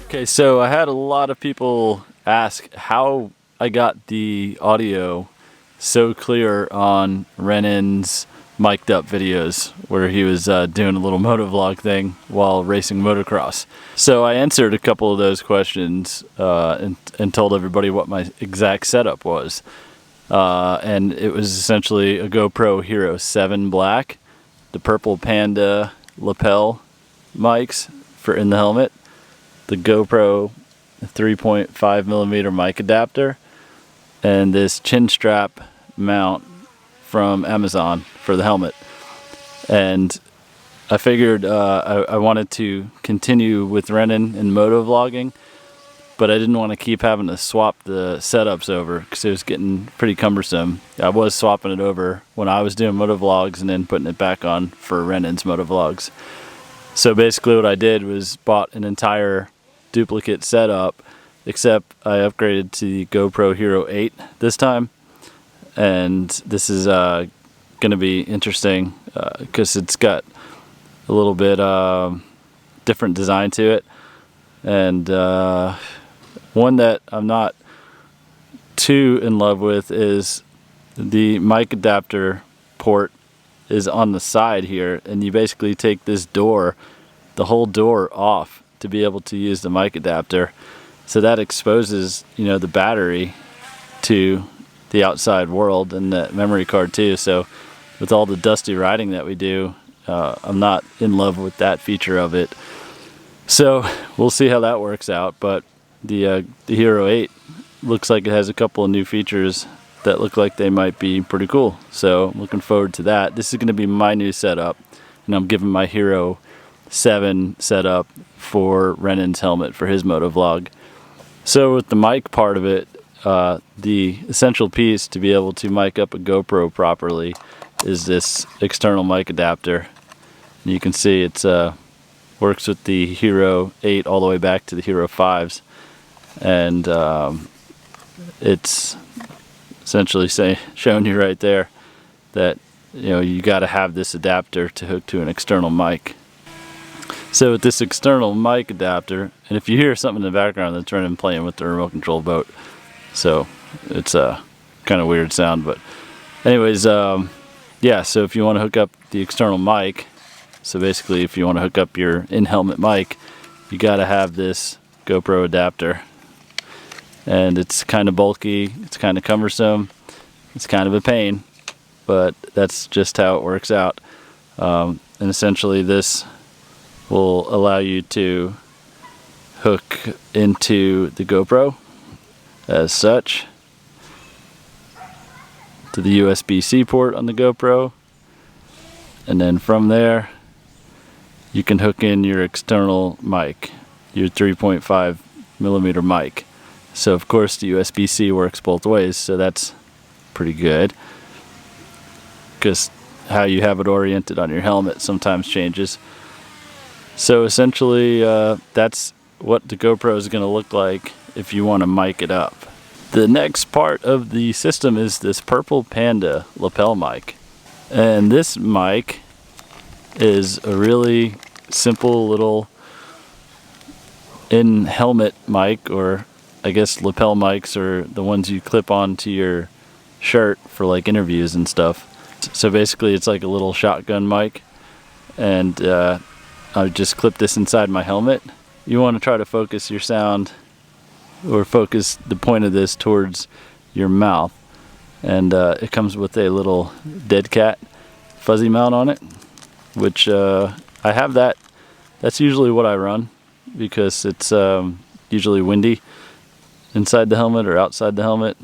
Okay, so I had a lot of people ask how I got the audio so clear on Rennen's mic'd up videos where he was doing a little motovlog thing while racing motocross. So I answered a couple of those questions and told everybody what my exact setup was. And it was essentially a GoPro Hero 7 Black, the purple Panda lapel mics for in the helmet, the GoPro 3.5mm mic adapter, and this chin strap mount from Amazon for the helmet. And I figured I wanted to continue with Rennen and motovlogging, but I didn't want to keep having to swap the setups over because it was getting pretty cumbersome. I was swapping it over when I was doing motovlogs and then putting it back on for Rennen's motovlogs. So basically what I did was bought an entire duplicate setup, except I upgraded to the GoPro Hero 8 this time. And this is going to be interesting because it's got a little bit different design to it. And one that I'm not too in love with is the mic adapter port is on the side here, and you basically take this door, the whole door off to be able to use the mic adapter. So that exposes, you know, the battery to the outside world and the memory card too. So with all the dusty riding that we do, I'm not in love with that feature of it. So we'll see how that works out. But the Hero 8 looks like it has a couple of new features that look like they might be pretty cool. So I'm looking forward to that. This is going to be my new setup, and I'm giving my Hero 7 setup for Rennen's helmet for his motovlog. So with the mic part of it, the essential piece to be able to mic up a GoPro properly is this external mic adapter. And you can see it's works with the Hero 8 all the way back to the Hero 5s, and it's essentially showing you right there that, you know, you got to have this adapter to hook to an external mic. So with this external mic adapter, and if you hear something in the background, that's Rennen playing with the remote control boat. So it's a kind of weird sound, but anyways, yeah, so if you want to hook up the external mic, so basically if you want to hook up your in-helmet mic, you got to have this GoPro adapter. And it's kind of bulky, it's kind of cumbersome, it's kind of a pain, but that's just how it works out. And essentially this will allow you to hook into the GoPro as such, to the USB-C port on the GoPro, and then from there you can hook in your external mic, your 3.5mm mic. So of course the USB-C works both ways, so that's pretty good, because how you have it oriented on your helmet sometimes changes. So essentially that's what the GoPro is going to look like if you want to mic it up. The next part of the system is this purple Panda lapel mic. And this mic is a really simple little in-helmet mic, or I guess lapel mics are the ones you clip onto your shirt for like interviews and stuff. So basically it's like a little shotgun mic, and I just clip this inside my helmet. You want to try to focus your sound, or focus the point of this towards your mouth, and it comes with a little dead cat fuzzy mount on it, which I have that. That's usually what I run because it's usually windy inside the helmet or outside the helmet,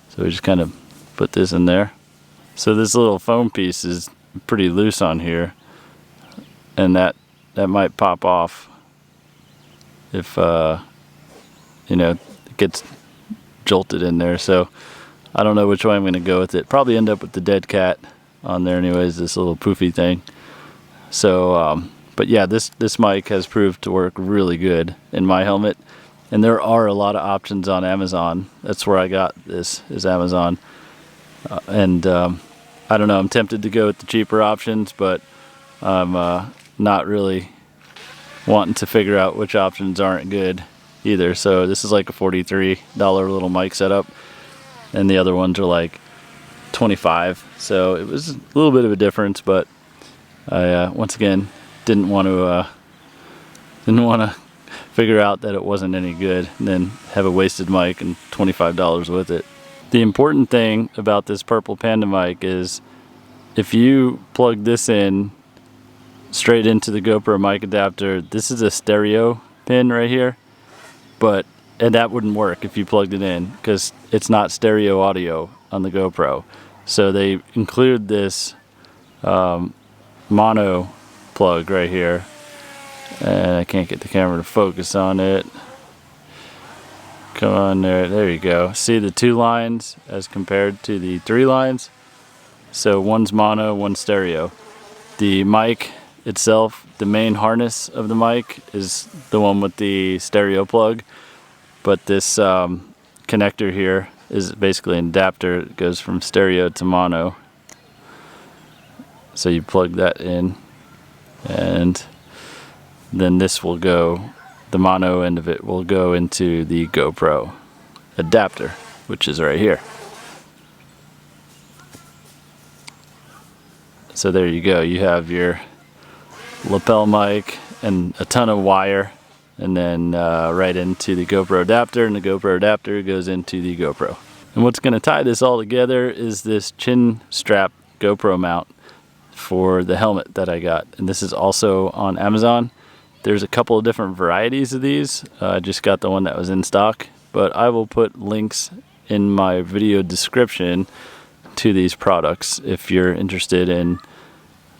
so we just kind of put this in there. So this little foam piece is pretty loose on here, and that might pop off if you know, it gets jolted in there. So I don't know which way I'm going to go with it. Probably end up with the dead cat on there anyways, this little poofy thing. So But yeah, this mic has proved to work really good in my helmet, and there are a lot of options on Amazon. That's where I got this, is Amazon. And I don't know, I'm tempted to go with the cheaper options, but I'm not really wanting to figure out which options aren't good either. So this is like a $43 little mic setup, and the other ones are like $25. So it was a little bit of a difference, but I once again didn't want to figure out that it wasn't any good and then have a wasted mic and $25 with it. The important thing about this Purple Panda mic is if you plug this in straight into the GoPro mic adapter, this is a stereo pin right here, and that wouldn't work if you plugged it in because it's not stereo audio on the GoPro. So they include this mono plug right here, and I can't get the camera to focus on it. Come on, there you go. See the 2 lines as compared to the 3 lines? So one's mono, one's stereo. The mic itself, the main harness of the mic, is the one with the stereo plug, but this connector here is basically an adapter. It goes from stereo to mono. So you plug that in, and then this will go, the mono end of it will go into the GoPro adapter, which is right here. So there you go, you have your lapel mic and a ton of wire, and then right into the GoPro adapter, and the GoPro adapter goes into the GoPro. And what's going to tie this all together is this chin strap GoPro mount for the helmet that I got, and this is also on Amazon. There's a couple of different varieties of these. I just got the one that was in stock, but I will put links in my video description to these products if you're interested in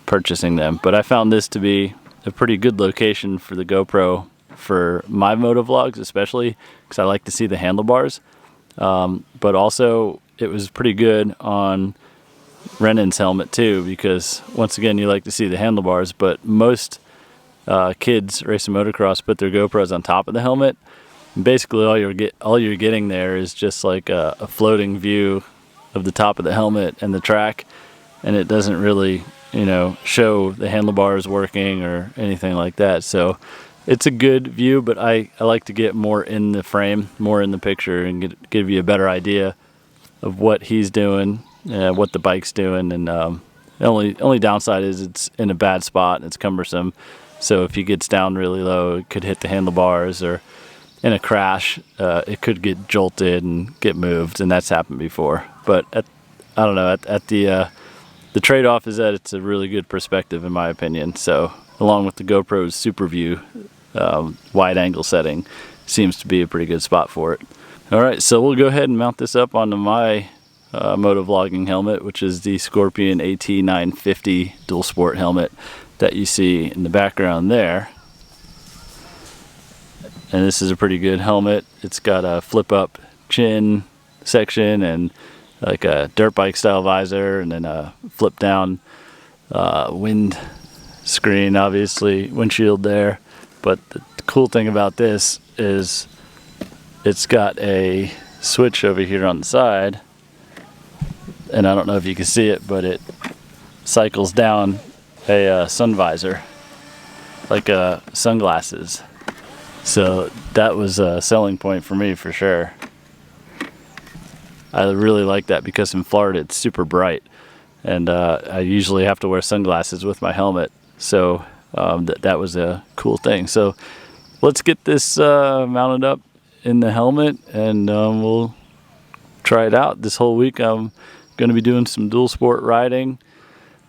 purchasing them. But I found this to be a pretty good location for the GoPro for my motovlogs, especially because I like to see the handlebars. But also it was pretty good on Rennen's helmet too, because once again you like to see the handlebars, but most kids racing motocross put their GoPros on top of the helmet, and basically all you're getting there is just like a floating view of the top of the helmet and the track, and it doesn't really, you know, show the handlebars working or anything like that. So it's a good view, but I like to get more in the frame, more in the picture, and give you a better idea of what he's doing, what the bike's doing. And the only downside is it's in a bad spot and it's cumbersome. So if he gets down really low, it could hit the handlebars, or in a crash, it could get jolted and get moved, and that's happened before. But I don't know, the trade-off is that it's a really good perspective in my opinion. So along with the GoPro's Super View wide angle setting, seems to be a pretty good spot for it. Alright, so we'll go ahead and mount this up onto my motovlogging helmet, which is the Scorpion AT950 dual sport helmet that you see in the background there. And this is a pretty good helmet. It's got a flip up chin section and like a dirt bike style visor, and then a flip down wind screen, obviously windshield there. But the cool thing about this is it's got a switch over here on the side, and I don't know if you can see it, but it cycles down a sun visor, like sunglasses. So that was a selling point for me for sure. I really like that because in Florida it's super bright, and I usually have to wear sunglasses with my helmet. So that was a cool thing. So let's get this mounted up in the helmet, and we'll try it out. This whole week I'm going to be doing some dual sport riding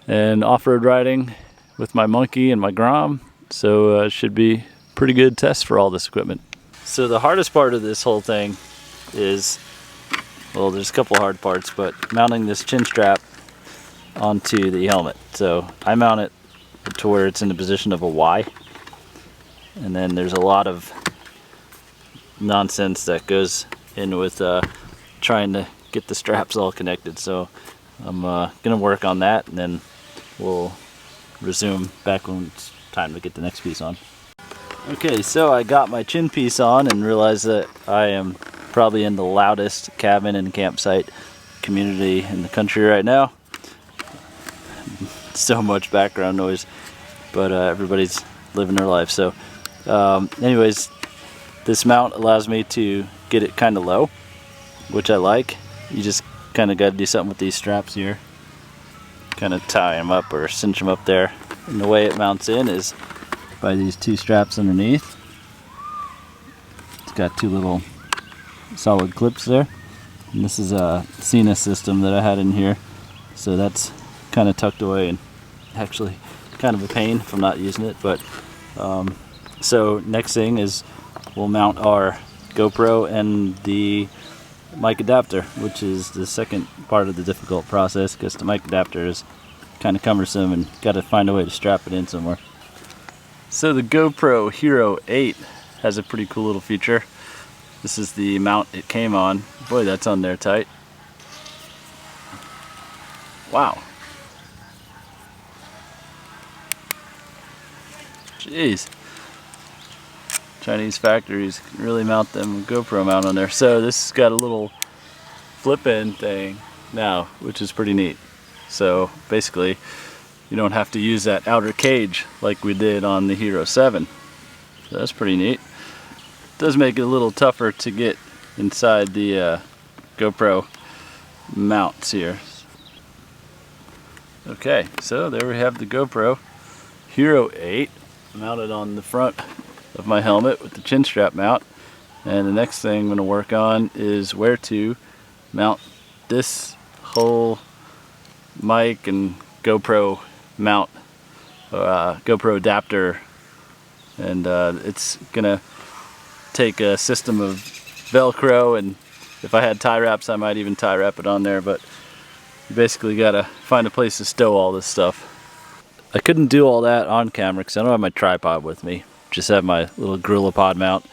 and off-road riding with my Monkey and my Grom. So it should be pretty good test for all this equipment. So the hardest part of this whole thing is, well, there's a couple hard parts, but mounting this chin strap onto the helmet. So I mount it to where it's in the position of a Y, and then there's a lot of nonsense that goes in with trying to get the straps all connected. So I'm gonna work on that, and then we'll resume back when it's time to get the next piece on. Okay, so I got my chin piece on and realized that I am probably in the loudest cabin and campsite community in the country right now. So much background noise, but everybody's living their life. So anyways, this mount allows me to get it kind of low, which I like. You just kind of got to do something with these straps here. Kind of tie them up or cinch them up there. And the way it mounts in is by these two straps underneath. It's got two little solid clips there. And this is a Cena system that I had in here. So that's kind of tucked away and actually kind of a pain if I'm not using it. But so next thing is we'll mount our GoPro and the mic adapter, which is the second part of the difficult process because the mic adapter is kind of cumbersome and got to find a way to strap it in somewhere. So the GoPro Hero 8 has a pretty cool little feature. This is the mount it came on. Boy, that's on there tight. Wow. Jeez. Chinese factories can really mount them GoPro mount on there. So this has got a little flip-in thing now, which is pretty neat. So basically, you don't have to use that outer cage like we did on the Hero 7. So that's pretty neat. It does make it a little tougher to get inside the GoPro mounts here. Okay, so there we have the GoPro Hero 8 mounted on the front of my helmet with the chin strap mount. And the next thing I'm going to work on is where to mount this whole mic and GoPro mount, GoPro adapter, and it's gonna take a system of Velcro, and if I had tie wraps I might even tie wrap it on there, but you basically gotta find a place to stow all this stuff. I couldn't do all that on camera because I don't have my tripod with me, just have my little GorillaPod mount.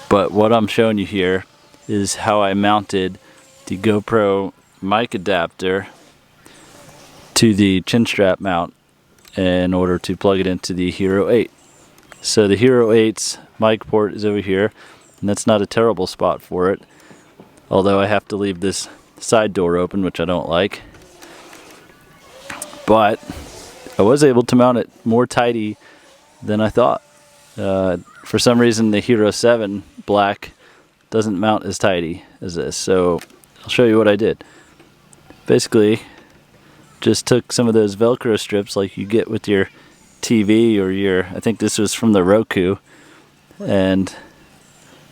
But what I'm showing you here is how I mounted the GoPro mic adapter to the chin strap mount in order to plug it into the Hero 8. So the Hero 8's mic port is over here, and that's not a terrible spot for it, although I have to leave this side door open, which I don't like. But I was able to mount it more tidy than I thought. For some reason the Hero 7 black doesn't mount as tidy as this, so I'll show you what I did. Basically just took some of those Velcro strips like you get with your TV or your, I think this was from the Roku, and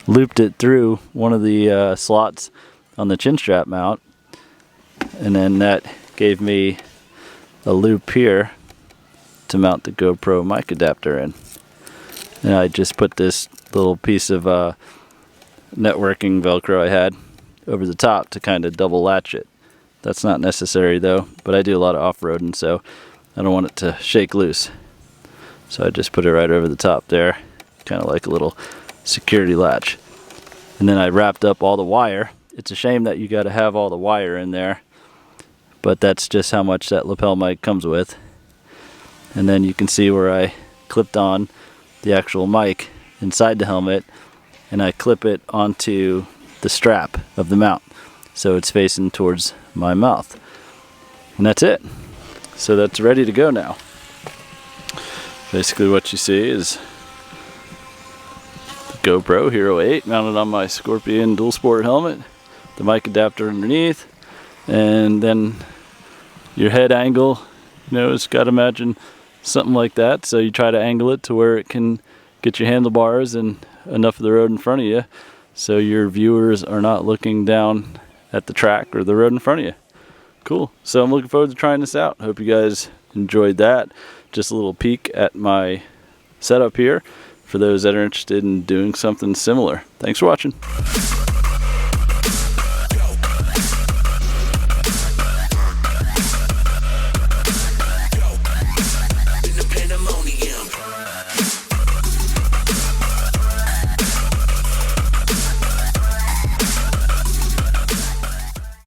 looped it through one of the slots on the chin strap mount, and then that gave me a loop here to mount the GoPro mic adapter in. And I just put this little piece of networking Velcro I had over the top to kind of double latch it. That's not necessary though, but I do a lot of off-roading, so I don't want it to shake loose. So I just put it right over the top there, kind of like a little security latch. And then I wrapped up all the wire. It's a shame that you got to have all the wire in there, but that's just how much that lapel mic comes with. And then you can see where I clipped on the actual mic inside the helmet, and I clip it onto the strap of the mount so it's facing towards my mouth, and that's it. So that's ready to go now. Basically what you see is the GoPro Hero 8 mounted on my Scorpion dual sport helmet, the mic adapter underneath, and then your head angle, you know, it's got to imagine something like that, so you try to angle it to where it can get your handlebars and enough of the road in front of you so your viewers are not looking down at the track or the road in front of you. Cool. So I'm looking forward to trying this out. Hope you guys enjoyed that. Just a little peek at my setup here for those that are interested in doing something similar. Thanks for watching.